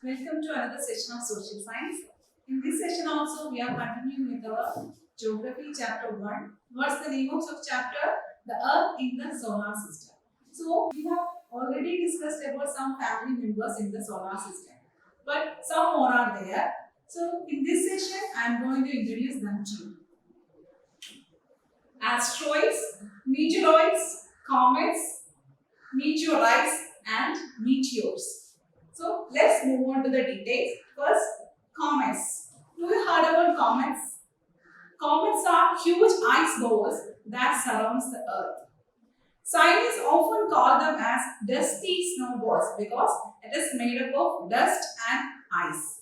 Welcome to another session of social science. In this session also we are continuing with our geography chapter 1. What's the name of chapter? The Earth in the solar system. So we have already discussed about some family members in the solar system, but some more are there. So in this session I am going to introduce them to you. Asteroids, meteoroids, comets, meteorites and meteors. So let's move on to the details. First, comets. Do you heard about comets? Comets are huge ice balls that surrounds the Earth. Scientists often call them as dusty snowballs because it is made up of dust and ice.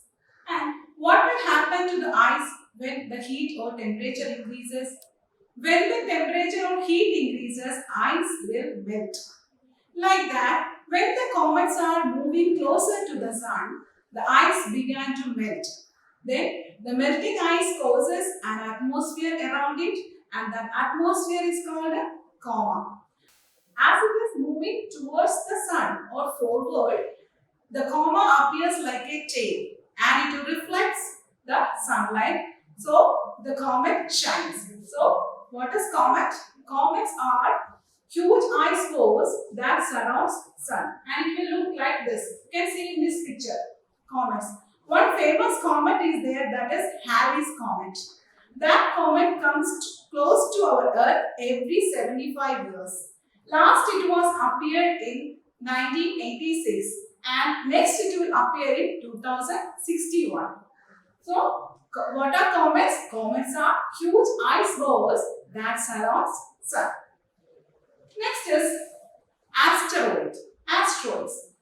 And what will happen to the ice when the heat or temperature increases? When the temperature or heat increases, ice will melt. Like that, when the comets are moving closer to the sun, the ice began to melt. Then the melting ice causes an atmosphere around it, and that atmosphere is called a coma. As it is moving towards the sun or forward, the coma appears like a tail and it reflects the sunlight. So the comet shines. So what is comet? Comets are huge ice balls that surrounds sun, and it will look like this. You can see in this picture comets. One famous comet is there, that is Halley's comet. That comet comes close to our Earth every 75 years. Last it was appeared in 1986 and next it will appear in 2061. So what are comets? Comets are huge ice balls that surrounds sun. Next is asteroids. Asteroids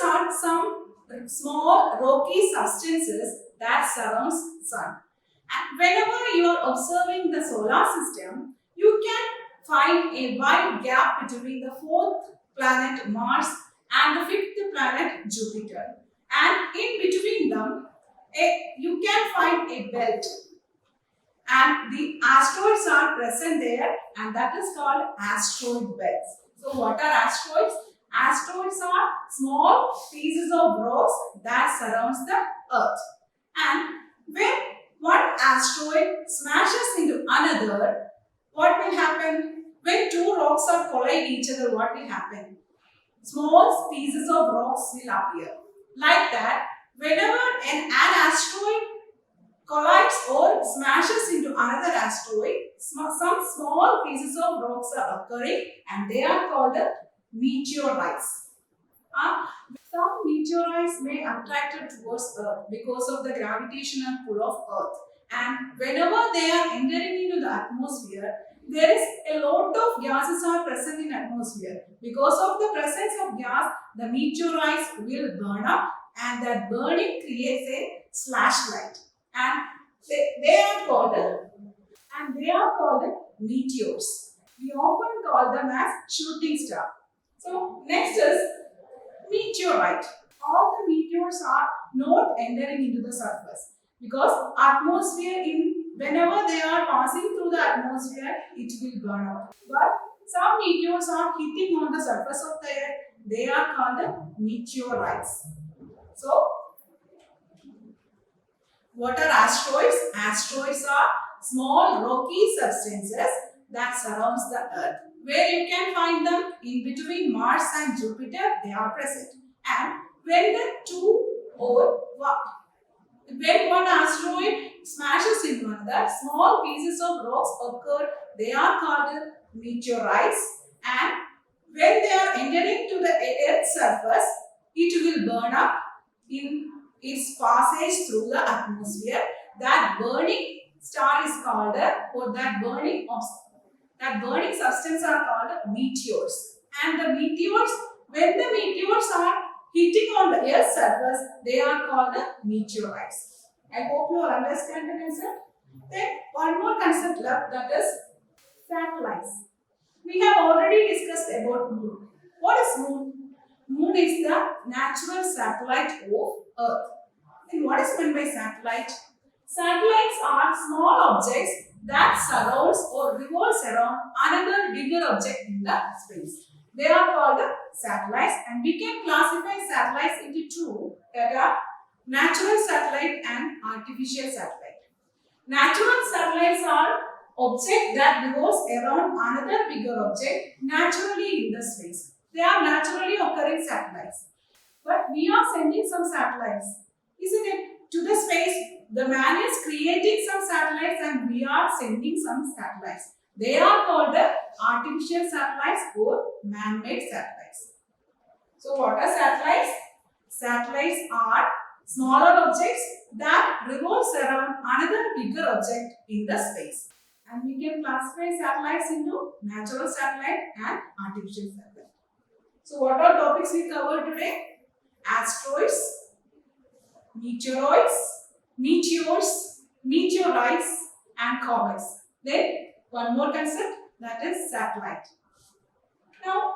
are some small rocky substances that surrounds sun. And whenever you are observing the solar system, you can find a wide gap between the fourth planet Mars and the fifth planet Jupiter. And in between them, you can find a belt. And the asteroids are present there, and that is called asteroid belts. So what are asteroids? Asteroids are small pieces of rocks that surrounds the Earth. And when one asteroid smashes into another, what will happen? When two rocks are collide each other, what will happen? Small pieces of rocks will appear. Like that, whenever an asteroid collides or smashes into another asteroid, some small pieces of rocks are occurring and they are called meteorites. Some meteorites may attract towards Earth because of the gravitational pull of Earth. And whenever they are entering into the atmosphere, there is a lot of gases are present in atmosphere. Because of the presence of gas, the meteorites will burn up, and that burning creates a flashlight. And they are called meteors. We often call them as shooting star. So next is meteorite. All the meteors are not entering into the surface because atmosphere whenever they are passing through the atmosphere, it will burn up. But some meteors are hitting on the surface of the Earth. They are called meteorites. So what are asteroids? Asteroids are small rocky substances that surrounds the Earth. Where you can find them in between Mars and Jupiter, they are present. And when when one asteroid smashes into another, small pieces of rocks occur. They are called meteorites. And when they are entering to the Earth's surface, it will burn up in its passage through the atmosphere. That burning star is called, or that burning substance are called meteors. And the meteors, when the meteors are hitting on the Earth's surface, they are called meteorites. I hope you understand the concept. Then one more concept left, that is satellites. We have already discussed about moon. What is moon? Moon is the natural satellite of Earth. And what is meant by satellite? Satellites are small objects that surrounds or revolves around another bigger object in the space. They are called the satellites, and we can classify satellites into two, that are natural satellite and artificial satellite. Natural satellites are objects that revolve around another bigger object naturally in the space. They are naturally occurring satellites. But we are sending some satellites, isn't it? To the space, the man is creating some satellites and we are sending some satellites. They are called the artificial satellites or man-made satellites. So what are satellites? Satellites are smaller objects that revolves around another bigger object in the space. And we can classify satellites into natural satellite and artificial satellite. So what are topics we covered today? Asteroids, meteoroids, meteors, meteorites, and comets. Then one more concept, that is satellite. Now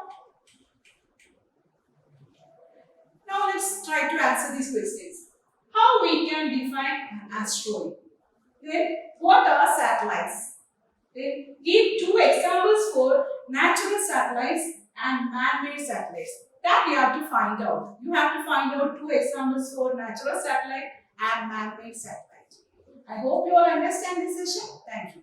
let's try to answer these questions. How we can define an asteroid? Then what are satellites? Then give two examples for natural satellites and man-made satellites. That we have to find out. You have to find out two examples for natural satellite and man-made satellite. I hope you all understand this session. Thank you.